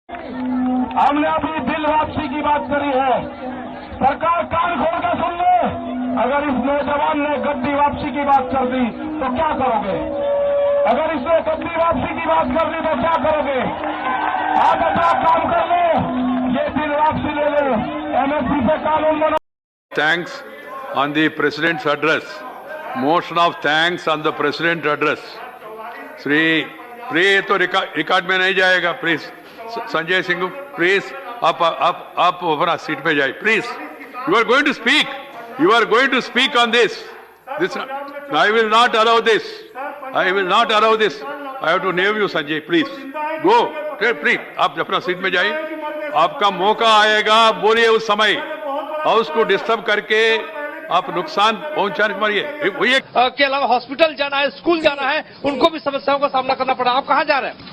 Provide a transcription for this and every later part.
हमने अभी बिल वापसी की बात करी है। सरकार कान खोल कर सुन ले। अगर इस नौजवान ने गद्दी वापसी की बात कर दी तो क्या करोगे? अगर इसने गद्दी वापसी की बात कर दी तो क्या करोगे? आप अपना काम कर लो, ये बिल वापसी ले लो, एमएसपी से कानून बना। Thanks on the President's address. Motion of thanks on the President's address. Shri प्रिय तो रिकॉर्ड में नहीं जाएगा। प्लीज संजय सिंह, प्लीज आप अपना सीट पे जाइए please. You are going to speak, you are going to speak on this. I will not allow this, I will not allow this. I have to name you Sanjay, please go please. आप अपना seat में जाइए, आपका मौका आएगा, बोलिए उस समय। हाउस को डिस्टर्ब करके आप नुकसान पहुंचाने के के अलावा हॉस्पिटल जाना है, स्कूल जाना है, उनको भी समस्याओं का सामना करना पड़ा। आप कहाँ जा रहे हैं?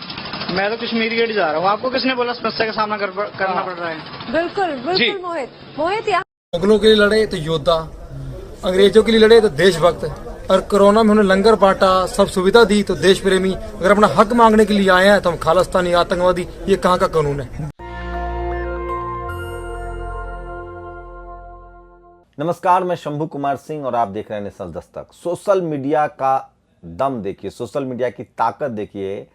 मैं तो कश्मीर गेट जा रहा हूँ। आपको किसने बोला समस्या का सामना करना पड़ रहा है? बिल्कुल मोहित यहाँ मुगलों के लिए लड़े तो योद्धा, अंग्रेजों के लिए लड़े तो देशभक्त, और कोरोना में उन्होंने लंगर बांटा, सब सुविधा दी तो देश प्रेमी। अगर अपना हक मांगने के लिए आए हैं तो हम खालिस्तानी आतंकवादी, ये कहाँ का कानून है? नमस्कार, मैं शंभू कुमार सिंह और आप देख रहे हैं नेशनल दस्तक। सोशल मीडिया का दम देखिए, सोशल मीडिया की ताकत देखिए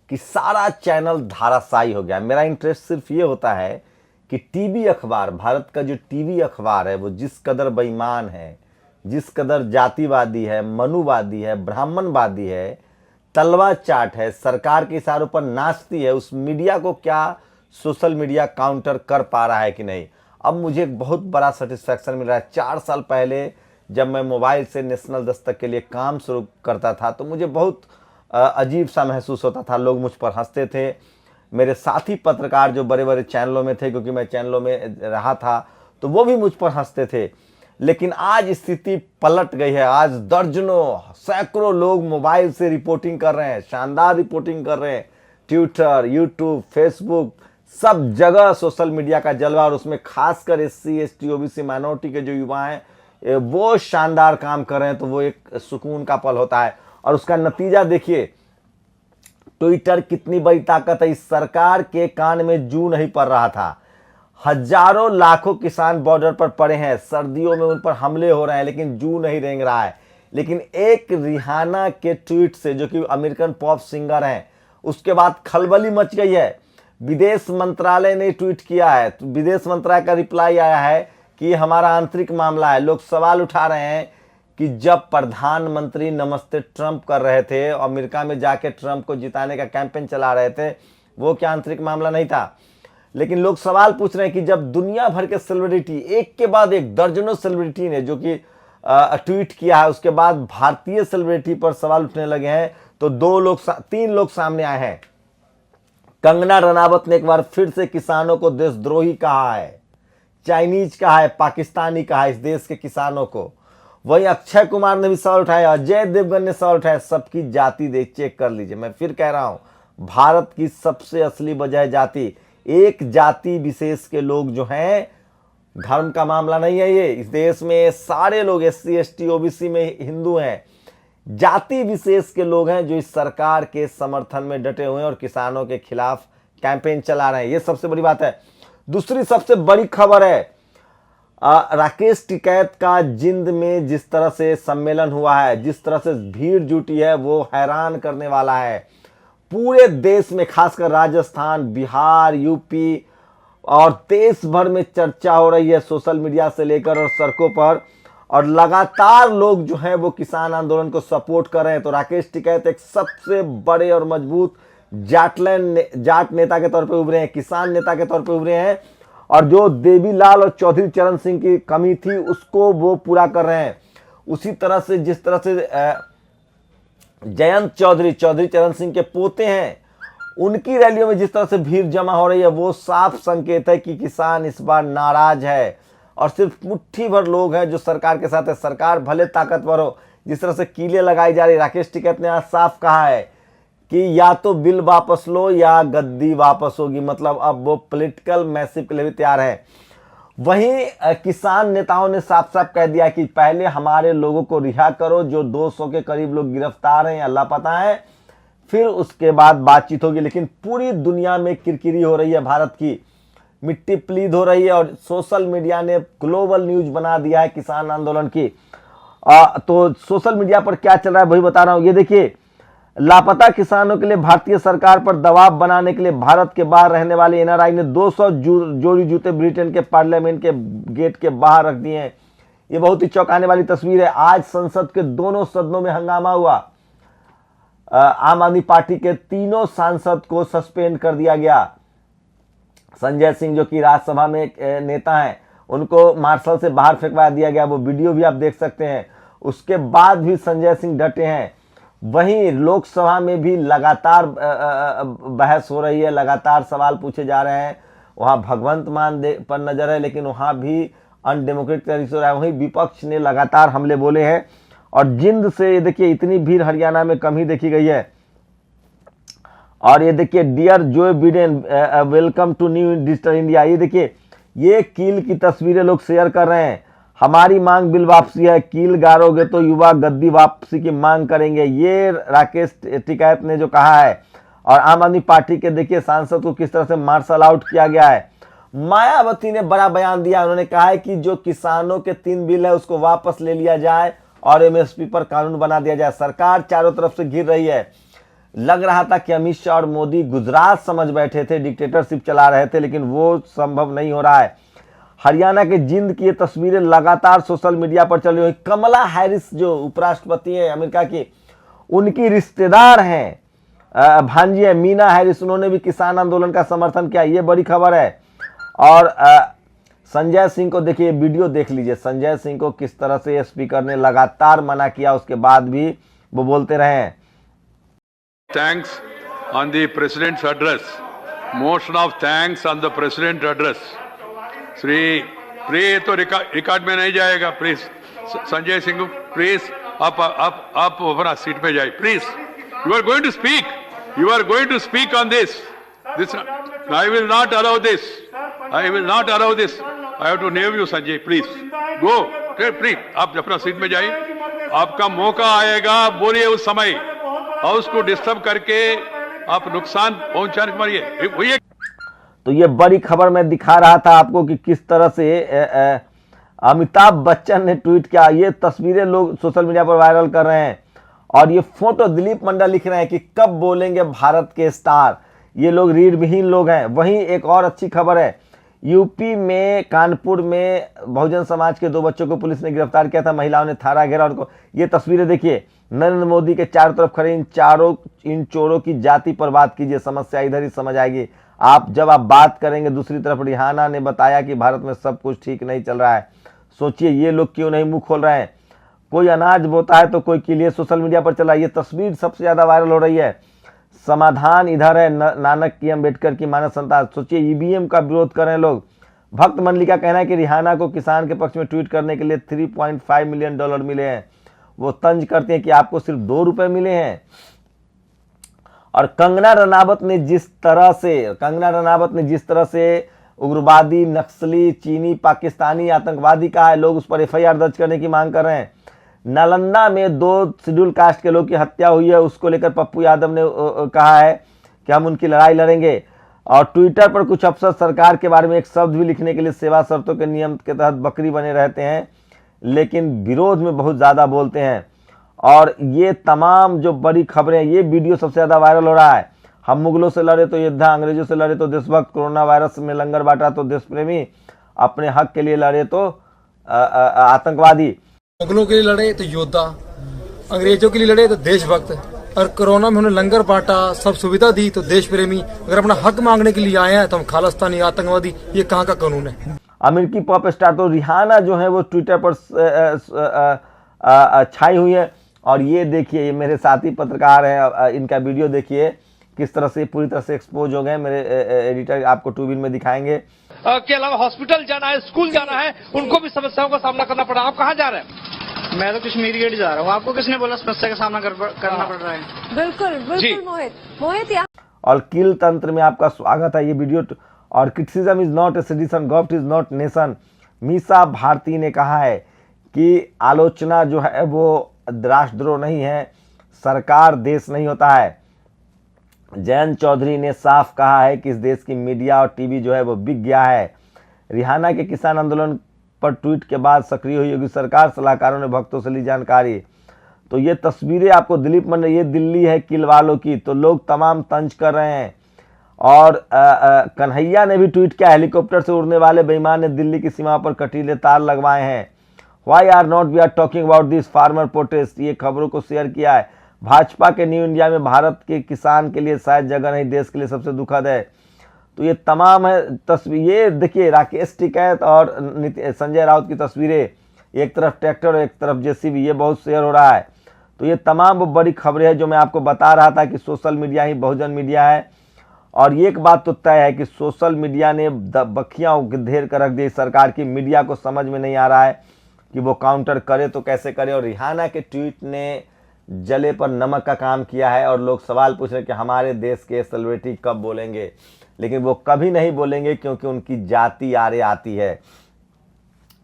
कि सारा चैनल धाराशायी हो गया। मेरा इंटरेस्ट सिर्फ ये होता है कि टीवी अखबार, भारत का जो टीवी अखबार है वो जिस कदर बेईमान है, जिस कदर जातिवादी है, मनुवादी है, ब्राह्मणवादी है, तलवा चाट है, सरकार के इशारों पर नाचती है, उस मीडिया को क्या सोशल मीडिया काउंटर कर पा रहा है कि नहीं। अब मुझे एक बहुत बड़ा सेटिस्फैक्शन मिल रहा है। 4 साल पहले जब मैं मोबाइल से नेशनल दस्तक के लिए काम शुरू करता था तो मुझे बहुत अजीब सा महसूस होता था। लोग मुझ पर हंसते थे, मेरे साथी पत्रकार जो बड़े बड़े चैनलों में थे, क्योंकि मैं चैनलों में रहा था, तो वो भी मुझ पर हंसते थे। लेकिन आज स्थिति पलट गई है। आज दर्जनों सैकड़ों लोग मोबाइल से रिपोर्टिंग कर रहे हैं, शानदार रिपोर्टिंग कर रहे हैं। ट्विटर, यूट्यूब, फेसबुक, सब जगह सोशल मीडिया का जलवा, और उसमें खासकर SC, ST, OBC माइनॉरिटी के जो युवा हैं वो शानदार काम कर रहे हैं, तो वो एक सुकून का पल होता है। और उसका नतीजा देखिए, ट्विटर कितनी बड़ी ताकत है। इस सरकार के कान में जू नहीं पड़ रहा था। हजारों लाखों किसान बॉर्डर पर पड़े हैं, सर्दियों में उन पर हमले हो रहे हैं, लेकिन जू नहीं रेंग रहा है। लेकिन एक रिहाना के ट्वीट से, जो कि अमेरिकन पॉप सिंगर हैं, उसके बाद खलबली मच गई है। विदेश मंत्रालय ने ट्वीट किया है, तो विदेश मंत्रालय का रिप्लाई आया है कि हमारा आंतरिक मामला है। लोग सवाल उठा रहे हैं कि जब प्रधानमंत्री नमस्ते ट्रंप कर रहे थे, अमेरिका में जाके ट्रंप को जिताने का कैंपेन चला रहे थे, वो क्या आंतरिक मामला नहीं था? लेकिन लोग सवाल पूछ रहे हैं कि जब दुनिया भर के सेलिब्रिटी, एक के बाद एक दर्जनों सेलिब्रिटी ने जो कि ट्वीट किया है, उसके बाद भारतीय सेलिब्रिटी पर सवाल उठने लगे हैं, तो 3 लोग सामने आए हैं। कंगना रनावत ने एक बार फिर से किसानों को देशद्रोही कहा है, चाइनीज कहा है, पाकिस्तानी कहा है इस देश के किसानों को। वहीं अक्षय कुमार ने भी सवाल उठाया, अजय देवगन ने सवाल उठाया। सबकी जाति देख, चेक कर लीजिए। मैं फिर कह रहा हूं, भारत की सबसे असली वजह है जाति। एक जाति विशेष के लोग जो हैं, धर्म का मामला नहीं है ये। इस देश में सारे लोग SC, ST, OBC में हिंदू हैं, जाति विशेष के लोग हैं जो इस सरकार के समर्थन में डटे हुए हैं और किसानों के खिलाफ कैंपेन चला रहे हैं। ये सबसे बड़ी बात है। दूसरी सबसे बड़ी खबर है, राकेश टिकैत का जिंद में जिस तरह से सम्मेलन हुआ है, जिस तरह से भीड़ जुटी है, वो हैरान करने वाला है। पूरे देश में, खासकर राजस्थान, बिहार, यूपी और देश भर में चर्चा हो रही है सोशल मीडिया से लेकर और सड़कों पर, और लगातार लोग जो हैं वो किसान आंदोलन को सपोर्ट कर रहे हैं। तो राकेश टिकैत एक सबसे बड़े और मजबूत जाट नेता के तौर पे उभरे हैं, किसान नेता के तौर पे उभरे हैं, और जो देवीलाल और चौधरी चरण सिंह की कमी थी उसको वो पूरा कर रहे हैं। उसी तरह से जिस तरह से जयंत चौधरी चरण सिंह के पोते हैं, उनकी रैलियों में जिस तरह से भीड़ जमा हो रही है, वो साफ संकेत है कि किसान इस बार नाराज है। और सिर्फ मुट्ठी भर लोग हैं जो सरकार के साथ है। सरकार भले ताकतवर हो, जिस तरह से कीलें लगाई जा रही, राकेश टिकैत ने आज साफ कहा है कि या तो बिल वापस लो या गद्दी वापस होगी। मतलब अब वो पॉलिटिकल मैसेज के लिए भी तैयार है। वहीं किसान नेताओं ने साफ साफ कह दिया कि पहले हमारे लोगों को रिहा करो, जो 200 के करीब लोग गिरफ्तार हैं या लापता हैं, फिर उसके बाद बातचीत होगी। लेकिन पूरी दुनिया में किरकिरी हो रही है, भारत की मिट्टी प्लीद हो रही है और सोशल मीडिया ने ग्लोबल न्यूज बना दिया है किसान आंदोलन की। तो सोशल मीडिया पर क्या चल रहा है वही बता रहा हूं। ये देखिए, लापता किसानों के लिए भारतीय सरकार पर दबाव बनाने के लिए भारत के बाहर रहने वाले एनआरआई ने 200 जोड़ी जूते ब्रिटेन के पार्लियामेंट के गेट के बाहर रख दिए हैं। ये बहुत ही चौंकाने वाली तस्वीर है। आज संसद के दोनों सदनों में हंगामा हुआ। आम आदमी पार्टी के तीनों सांसद को सस्पेंड कर दिया गया। संजय सिंह जो कि राज्यसभा में एक नेता हैं, उनको मार्शल से बाहर फेंकवा दिया गया। वो वीडियो भी आप देख सकते हैं। उसके बाद भी संजय सिंह डटे हैं। वहीं लोकसभा में भी लगातार बहस हो रही है, लगातार सवाल पूछे जा रहे हैं। वहां भगवंत मान पर नजर है, लेकिन वहां भी अनडेमोक्रेटिक तरीके से हो रहा है। वहीं विपक्ष ने लगातार हमले बोले हैं। और जिंद से देखिए इतनी भीड़ हरियाणा में कम ही देखी गई है। और ये देखिए, dear Joe Biden welcome to new digital India. ये देखिए, ये कील की तस्वीरें लोग शेयर कर रहे हैं। हमारी मांग बिल वापसी है, कील गारोगे तो युवा गद्दी वापसी की मांग करेंगे, ये राकेश टिकैत ने जो कहा है। और आम आदमी पार्टी के देखिए सांसद को किस तरह से मार्शल आउट किया गया है। मायावती ने बड़ा बयान दिया। उन्होंने कहा है कि जो किसानों के 3 बिल है उसको वापस ले लिया जाए और एमएसपी पर कानून बना दिया जाए। सरकार चारों तरफ से घिर रही है। लग रहा था कि अमित शाह और मोदी गुजरात समझ बैठे थे, डिक्टेटरशिप चला रहे थे, लेकिन वो संभव नहीं हो रहा है। हरियाणा के जिंद की ये तस्वीरें लगातार सोशल मीडिया पर चल रही हैं। कमला हैरिस जो उपराष्ट्रपति हैं अमेरिका की, उनकी रिश्तेदार हैं, भांजी है मीना हैरिस, उन्होंने भी किसान आंदोलन का समर्थन किया। ये बड़ी खबर है। और संजय सिंह को देखिए, वीडियो देख लीजिए। संजय सिंह को किस तरह से स्पीकर ने लगातार मना किया, उसके बाद भी वो बोलते रहे हैं। Thanks on the President's address. Motion of thanks on the President's address. Shri प्रिय तो रिकॉर्ड में नहीं जाएगा। प्लीज संजय सिंह, प्लीज आप अपना सीट पे जाइए please. You are going to speak, you are going to speak on this. I will not allow this, I will not allow this. I have to name you Sanjay, please go please. आप अपना seat में जाइए, आपका मौका आएगा, बोलिए उस समय। हाउस को डिस्टर्ब करके आप नुकसान पहुंचाने मारिए। तो ये बड़ी खबर मैं दिखा रहा था आपको कि किस तरह से अमिताभ बच्चन ने ट्वीट किया। ये तस्वीरें लोग सोशल मीडिया पर वायरल कर रहे हैं। और ये फोटो दिलीप मंडल लिख रहे हैं कि कब बोलेंगे भारत के स्टार। ये लोग रीढ़ विहीन लोग हैं। वहीं एक और अच्छी खबर है, यूपी में कानपुर में बहुजन समाज के 2 बच्चों को पुलिस ने गिरफ्तार किया था। महिलाओं ने थाना घेरा उनको। ये तस्वीरें देखिए, नरेंद्र मोदी के चारों तरफ खड़े इन चोरों की जाति पर बात कीजिए, समस्या इधर ही समझ आएगी। जब आप बात करेंगे, दूसरी तरफ रिहाना ने बताया कि भारत में सब कुछ ठीक नहीं चल रहा है। सोचिए ये लोग क्यों नहीं मुंह खोल रहे हैं। कोई अनाज बोता है तो कोई के लिए सोशल मीडिया पर चला। ये तस्वीर सबसे ज्यादा वायरल हो रही है। समाधान इधर है, नानक की अम्बेडकर की मानव संतान। सोचिए ईवीएम का विरोध कर रहे हैं लोग। भक्त मंडली का कहना है कि रिहाना को किसान के पक्ष में ट्वीट करने के लिए $3.5 मिलियन मिले हैं। वो तंज करते हैं कि आपको सिर्फ $2 मिले हैं। और कंगना रनावत ने जिस तरह से उग्रवादी, नक्सली, चीनी, पाकिस्तानी आतंकवादी कहा है, लोग उस पर एफआईआर दर्ज करने की मांग कर रहे हैं। नालंदा में 2 शेड्यूल कास्ट के लोग की हत्या हुई है, उसको लेकर पप्पू यादव ने कहा है कि हम उनकी लड़ाई लड़ेंगे। और ट्विटर पर कुछ अफसर सरकार के बारे में एक शब्द भी लिखने के लिए सेवा शर्तों के नियम के तहत बकरी बने रहते हैं, लेकिन विरोध में बहुत ज्यादा बोलते हैं। और ये तमाम जो बड़ी खबरें, ये वीडियो सबसे ज्यादा वायरल हो रहा है। हम मुगलों से लड़े तो योद्धा, अंग्रेजों से लड़े तो देशभक्त, कोरोना वायरस में लंगर बांटा तो देश प्रेमी, अपने हक के लिए लड़े तो आतंकवादी। मुगलों के लिए लड़े तो योद्धा, अंग्रेजों के लिए लड़े तो देशभक्त, और कोरोना में उन्होंने लंगर बांटा, सब सुविधा दी तो देश प्रेमी। अगर अपना हक मांगने के लिए आए हैं तो हम खालिस्तानी आतंकवादी। ये कहाँ का कानून है। अमेरिकी पॉप स्टार तो रिहाना जो है वो ट्विटर पर छाई हुई है। और ये देखिए, ये मेरे साथी पत्रकार हैं, इनका वीडियो देखिए किस तरह से पूरी तरह से एक्सपोज हो गए। मेरे एडिटर आपको 2 बिल में दिखाएंगे। के अलावा हॉस्पिटल जाना है, स्कूल जाना है, उनको भी समस्याओं का सामना करना पड़ा। आप कहाँ जा रहे हैं? मैं तो कश्मीर गेट जा रहा हूँ। आपको किसने बोला समस्या का सामना करना पड़ रहा है? बिल्कुल बिल्कुल मोहित यहाँ। और किल तंत्र में आपका स्वागत है। ये वीडियो और criticism is not a sedition, God is not nation. Misa Bharti ने कहा है कि आलोचना जो है वो राष्ट्रद्रोह नहीं है, सरकार देश नहीं होता है। जयंत चौधरी ने साफ कहा है कि इस देश की मीडिया और टीवी जो है वो बिक गया है। रिहाना के किसान आंदोलन पर ट्वीट के बाद सक्रिय हुई योगी सरकार, सलाहकारों ने भक्तों से ली जानकारी। तो ये तस्वीरें आपको दिलीप मंडल, ये दिल्ली है किल वालों की, तो लोग तमाम तंज कर रहे हैं। और कन्हैया ने भी ट्वीट किया, हेलीकॉप्टर से उड़ने वाले बेईमान ने दिल्ली की सीमा पर कटीले तार लगवाए हैं। Why are not we are talking about this farmer protest, ये खबरों को शेयर किया है। भाजपा के न्यू इंडिया में भारत के किसान के लिए शायद जगह नहीं, देश के लिए सबसे दुखद है। तो ये तमाम है तस्वीर, ये देखिए राकेश टिकैत और संजय राउत की तस्वीरें, एक तरफ ट्रैक्टर और एक तरफ जेसीबी, ये बहुत शेयर हो रहा है। तो ये तमाम वो बड़ी खबरें हैं जो मैं आपको बता रहा था कि सोशल मीडिया ही बहुजन मीडिया है। और ये एक बात तो तय है कि सोशल मीडिया ने बखियां घेर कर रख दी सरकार की। मीडिया को समझ में नहीं आ रहा है कि वो काउंटर करे तो कैसे करे। और रिहाना के ट्वीट ने जले पर नमक का काम किया है और लोग सवाल पूछ रहे हैं कि हमारे देश के सेलिब्रिटी कब बोलेंगे, लेकिन वो कभी नहीं बोलेंगे क्योंकि उनकी जाति आरे आती है,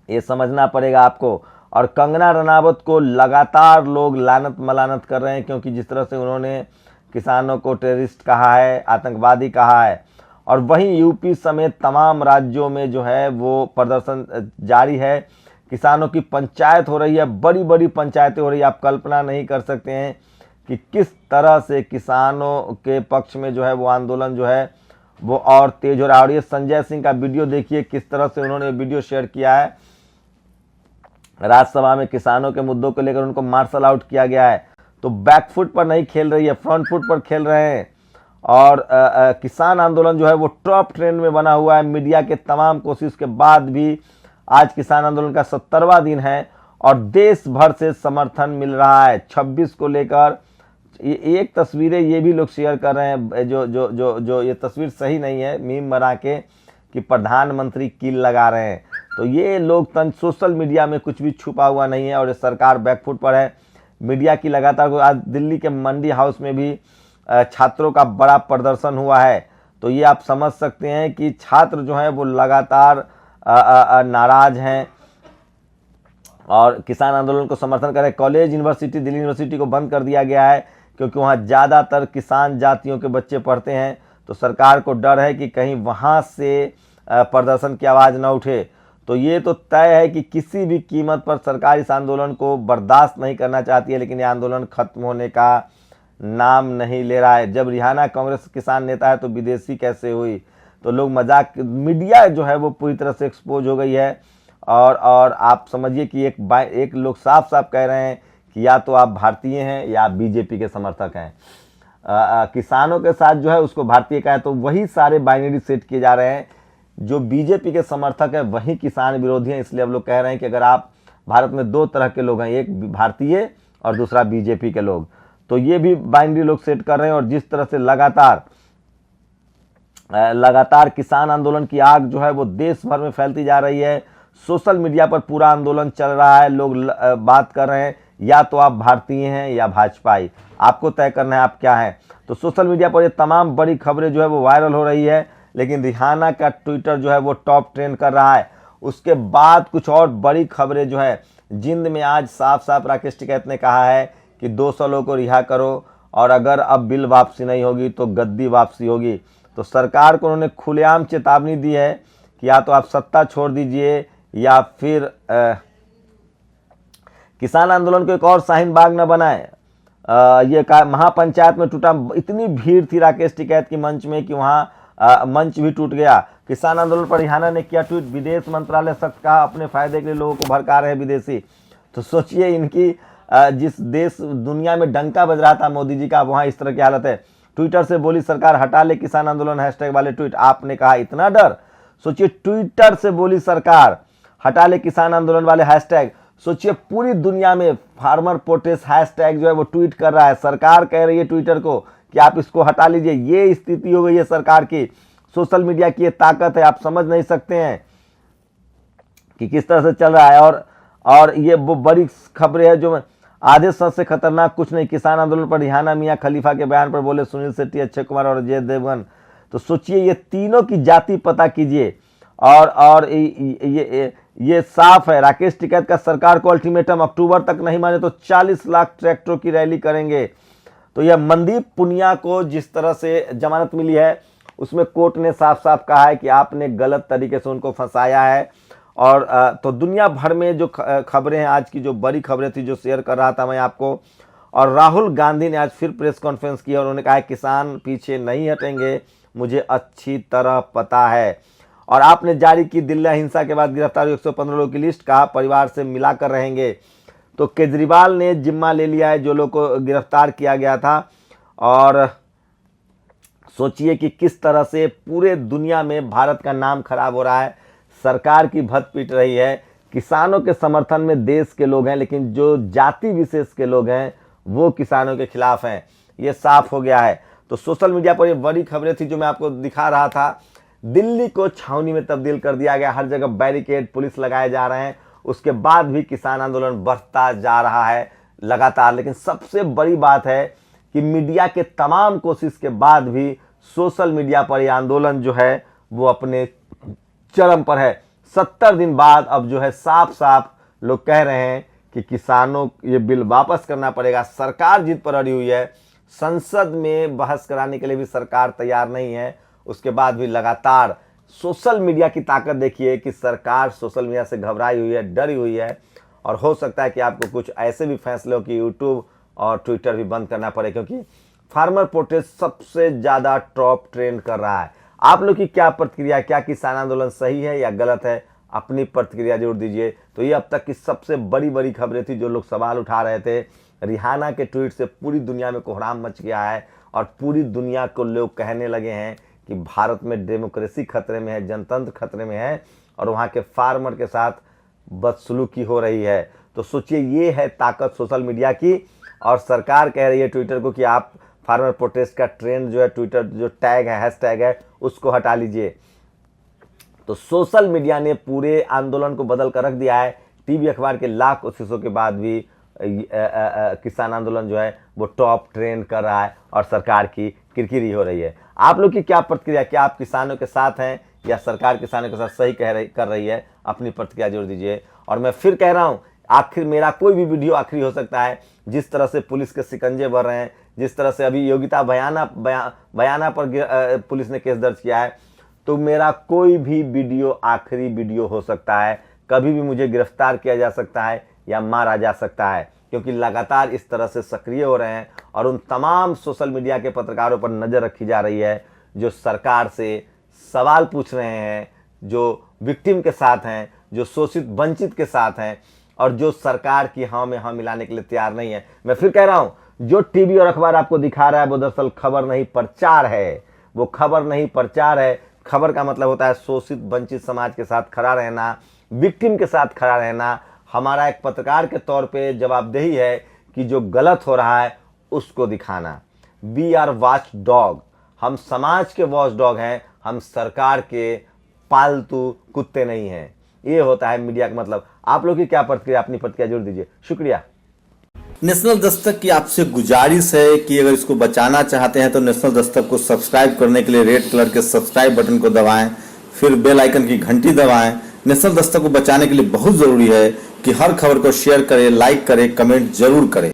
ये समझना पड़ेगा आपको। और कंगना रनावत को लगातार लोग लानत मलानत कर रहे हैं क्योंकि जिस तरह से उन्होंने किसानों को टेररिस्ट कहा है, आतंकवादी कहा है। और वहीं यूपी समेत तमाम राज्यों में जो है वो प्रदर्शन जारी है, किसानों की पंचायत हो रही है, बड़ी बड़ी पंचायतें हो रही है। आप कल्पना नहीं कर सकते हैं कि किस तरह से किसानों के पक्ष में जो है वो आंदोलन जो है वो और तेज हो रहा है। और ये संजय सिंह का वीडियो देखिए, किस तरह से उन्होंने वीडियो शेयर किया है। राज्यसभा में किसानों के मुद्दों को लेकर उनको मार्शल आउट किया गया है। तो बैकफुट पर नहीं खेल रही है, फ्रंट फुट पर खेल रहे हैं। और किसान आंदोलन जो है वो टॉप ट्रेंड में बना हुआ है। मीडिया के तमाम कोशिश के बाद भी आज किसान आंदोलन का 70वां दिन है और देश भर से समर्थन मिल रहा है 26 को लेकर। एक तस्वीरें ये भी लोग शेयर कर रहे हैं जो जो जो जो ये तस्वीर सही नहीं है, मीम बना के कि प्रधानमंत्री कील लगा रहे हैं। तो ये लोग सोशल मीडिया में कुछ भी छुपा हुआ नहीं है और ये सरकार बैकफुट पर है। मीडिया की लगातार, आज दिल्ली के मंडी हाउस में भी छात्रों का बड़ा प्रदर्शन हुआ है। तो ये आप समझ सकते हैं कि छात्र जो हैं वो लगातार नाराज हैं और किसान आंदोलन को समर्थन करें। कॉलेज यूनिवर्सिटी, दिल्ली यूनिवर्सिटी को बंद कर दिया गया है क्योंकि वहाँ ज़्यादातर किसान जातियों के बच्चे पढ़ते हैं। तो सरकार को डर है कि कहीं वहाँ से प्रदर्शन की आवाज़ न उठे। तो ये तो तय है कि किसी भी कीमत पर सरकार इस आंदोलन को बर्दाश्त नहीं करना चाहती है, लेकिन ये आंदोलन खत्म होने का नाम नहीं ले रहा है। जब रिहाना कांग्रेस किसान नेता है तो विदेशी कैसे हुई? तो लोग मजाक, मीडिया जो है वो पूरी तरह से एक्सपोज हो गई है। और आप समझिए कि एक लोग साफ साफ कह रहे हैं कि या तो आप भारतीय हैं या आप बीजेपी के समर्थक हैं। किसानों के साथ जो है उसको भारतीय का है, तो वही सारे बाइनरी सेट किए जा रहे हैं। जो बीजेपी के समर्थक है वही किसान विरोधी हैं। इसलिए अब लोग कह रहे हैं कि अगर आप, भारत में दो तरह के लोग हैं, एक भारतीय और दूसरा बीजेपी के लोग, तो ये भी बाइनरी लोग सेट कर रहे हैं। और जिस तरह से लगातार किसान आंदोलन की आग जो है वो देश भर में फैलती जा रही है। सोशल मीडिया पर पूरा आंदोलन चल रहा है, लोग बात कर रहे हैं या तो आप भारतीय हैं या भाजपाई, आपको तय करना है आप क्या हैं। तो सोशल मीडिया पर ये तमाम बड़ी खबरें जो है वो वायरल हो रही है, लेकिन रिहाना का ट्विटर जो है वो टॉप ट्रेंड कर रहा है। उसके बाद कुछ और बड़ी खबरें जो है, जिंद में आज साफ साफ राकेश टिकैत ने कहा है कि 200 लोगों को रिहा करो और अगर अब बिल वापसी नहीं होगी तो गद्दी वापसी होगी। तो सरकार को उन्होंने खुलेआम चेतावनी दी है कि या तो आप सत्ता छोड़ दीजिए या फिर किसान आंदोलन को एक और शाहीन बाग न बनाए। ये महापंचायत में टूटा, इतनी भीड़ थी राकेश टिकैत की मंच में कि वहाँ मंच भी टूट गया। किसान आंदोलन पर रिहाना ने किया ट्वीट, विदेश मंत्रालय सख्त कहा अपने फायदे के लिए लोगों को भड़का रहे हैं विदेशी। तो सोचिए इनकी जिस देश दुनिया में डंका बज रहा था मोदी जी का, वहाँ इस तरह की हालत है। ट्विटर से बोली सरकार हटा ले किसान आंदोलन हैशटैग वाले ट्वीट, आपने कहा इतना डर। सोचिए ट्विटर से बोली सरकार हटा ले किसान आंदोलन वाले हैशटैग। सोचिए पूरी दुनिया में फार्मर प्रोटेस्ट हैशटैग जो है वो ट्वीट कर रहा है, सरकार कह रही है ट्विटर को कि आप इसको हटा लीजिए। ये स्थिति हो गई है सरकार की। सोशल मीडिया की ये ताकत है, आप समझ नहीं सकते हैं कि किस तरह से चल रहा है। और ये वो बड़ी खबरें हैं जो आधे सच से खतरनाक कुछ नहीं। किसान आंदोलन पर रिहाना मियां खलीफा के बयान पर बोले सुनील शेट्टी, अक्षय कुमार और अजय देवगन। तो सोचिए ये तीनों की जाति पता कीजिए। और ये साफ है, राकेश टिकैत का सरकार को अल्टीमेटम, अक्टूबर तक नहीं माने तो 40 लाख ट्रैक्टरों की रैली करेंगे। तो यह मनदीप पुनिया को जिस तरह से जमानत मिली है उसमें कोर्ट ने साफ साफ कहा है कि आपने गलत तरीके से उनको फंसाया है। और तो दुनिया भर में जो खबरें हैं, आज की जो बड़ी खबरें थी जो शेयर कर रहा था मैं आपको, और राहुल गांधी ने आज फिर प्रेस कॉन्फ्रेंस की और उन्होंने कहा किसान पीछे नहीं हटेंगे, मुझे अच्छी तरह पता है। और आपने जारी की दिल्ली हिंसा के बाद गिरफ्तार 115 लोगों की लिस्ट, कहा परिवार से मिलाकर रहेंगे। तो केजरीवाल ने जिम्मा ले लिया है जो लोग को गिरफ्तार किया गया था। और सोचिए कि किस तरह से पूरे दुनिया में भारत का नाम खराब हो रहा है, सरकार की भत पीट रही है। किसानों के समर्थन में देश के लोग हैं, लेकिन जो जाति विशेष के लोग हैं वो किसानों के खिलाफ हैं, ये साफ हो गया है। तो सोशल मीडिया पर ये बड़ी खबरें थी जो मैं आपको दिखा रहा था। दिल्ली को छावनी में तब्दील कर दिया गया, हर जगह बैरिकेड पुलिस लगाए जा रहे हैं, उसके बाद भी किसान आंदोलन बढ़ता जा रहा है लगातार। लेकिन सबसे बड़ी बात है कि मीडिया के तमाम कोशिश के बाद भी सोशल मीडिया पर यह आंदोलन जो है वो अपने चरम पर है। 70 दिन बाद अब जो है साफ साफ लोग कह रहे हैं कि किसानों ये बिल वापस करना पड़ेगा। सरकार जिद पर अड़ी हुई है, संसद में बहस कराने के लिए भी सरकार तैयार नहीं है। उसके बाद भी लगातार सोशल मीडिया की ताकत देखिए कि सरकार सोशल मीडिया से घबराई हुई है, डरी हुई है। और हो सकता है कि आपको कुछ ऐसे भी फैसले हो कि यूट्यूब और ट्विटर भी बंद करना पड़े, क्योंकि फार्मर प्रोटेस्ट सबसे ज़्यादा टॉप ट्रेंड कर रहा है। आप लोग की क्या प्रतिक्रिया, क्या किसान आंदोलन सही है या गलत है? अपनी प्रतिक्रिया जरूर दीजिए। तो ये अब तक की सबसे बड़ी खबरें थी जो लोग सवाल उठा रहे थे। रिहाना के ट्वीट से पूरी दुनिया में कोहराम मच गया है और पूरी दुनिया को लोग कहने लगे हैं कि भारत में डेमोक्रेसी खतरे में है, जनतंत्र खतरे में है और वहाँ के फार्मर के साथ बदसलूकी हो रही है। तो सोचिए, ये है ताकत सोशल मीडिया की। और सरकार कह रही है ट्विटर को कि आप फार्मर प्रोटेस्ट का ट्रेंड जो है, ट्विटर जो टैग है, हैशटैग है, उसको हटा लीजिए। तो सोशल मीडिया ने पूरे आंदोलन को बदल कर रख दिया है। टीवी अखबार के लाख कोशिशों के बाद भी किसान आंदोलन जो है वो टॉप ट्रेंड कर रहा है और सरकार की किरकिरी हो रही है। आप लोग की क्या प्रतिक्रिया, क्या आप किसानों के साथ हैं या सरकार किसानों के साथ सही कर रही है? अपनी प्रतिक्रिया जोड़ दीजिए। और मैं फिर कह रहा हूं, आखिर मेरा कोई भी वीडियो आखिरी हो सकता है। जिस तरह से पुलिस के शिकंजे बढ़ रहे हैं, जिस तरह से अभी योगिता बयाना पर पुलिस ने केस दर्ज किया है, तो मेरा कोई भी वीडियो आखिरी वीडियो हो सकता है। कभी भी मुझे गिरफ्तार किया जा सकता है या मारा जा सकता है, क्योंकि लगातार इस तरह से सक्रिय हो रहे हैं और उन तमाम सोशल मीडिया के पत्रकारों पर नज़र रखी जा रही है जो सरकार से सवाल पूछ रहे हैं, जो विक्टिम के साथ हैं, जो शोषित वंचित के साथ हैं और जो सरकार की हाँ में हाँ मिलाने के लिए तैयार नहीं है। मैं फिर कह रहा हूं, जो टीवी और अखबार आपको दिखा रहा है वो दरअसल खबर नहीं प्रचार है। वो खबर नहीं प्रचार है। खबर का मतलब होता है शोषित वंचित समाज के साथ खड़ा रहना, विक्टिम के साथ खड़ा रहना। हमारा एक पत्रकार के तौर पे जवाबदेही है कि जो गलत हो रहा है उसको दिखाना। वी आर वॉच डॉग, हम समाज के वॉच डॉग हैं, हम सरकार के पालतू कुत्ते नहीं हैं। ये होता है मीडिया का मतलब। आप लोग की क्या प्रतिक्रिया, अपनी प्रतिक्रिया जोड़ दीजिए। शुक्रिया। नेशनल दस्तक की आपसे गुजारिश है कि अगर इसको बचाना चाहते हैं तो नेशनल दस्तक को सब्सक्राइब करने के लिए रेड कलर के सब्सक्राइब बटन को दबाएं, फिर बेल आइकन की घंटी दबाएं। नेशनल दस्तक को बचाने के लिए बहुत जरूरी है कि हर खबर को शेयर करें, लाइक करें, कमेंट जरूर करें।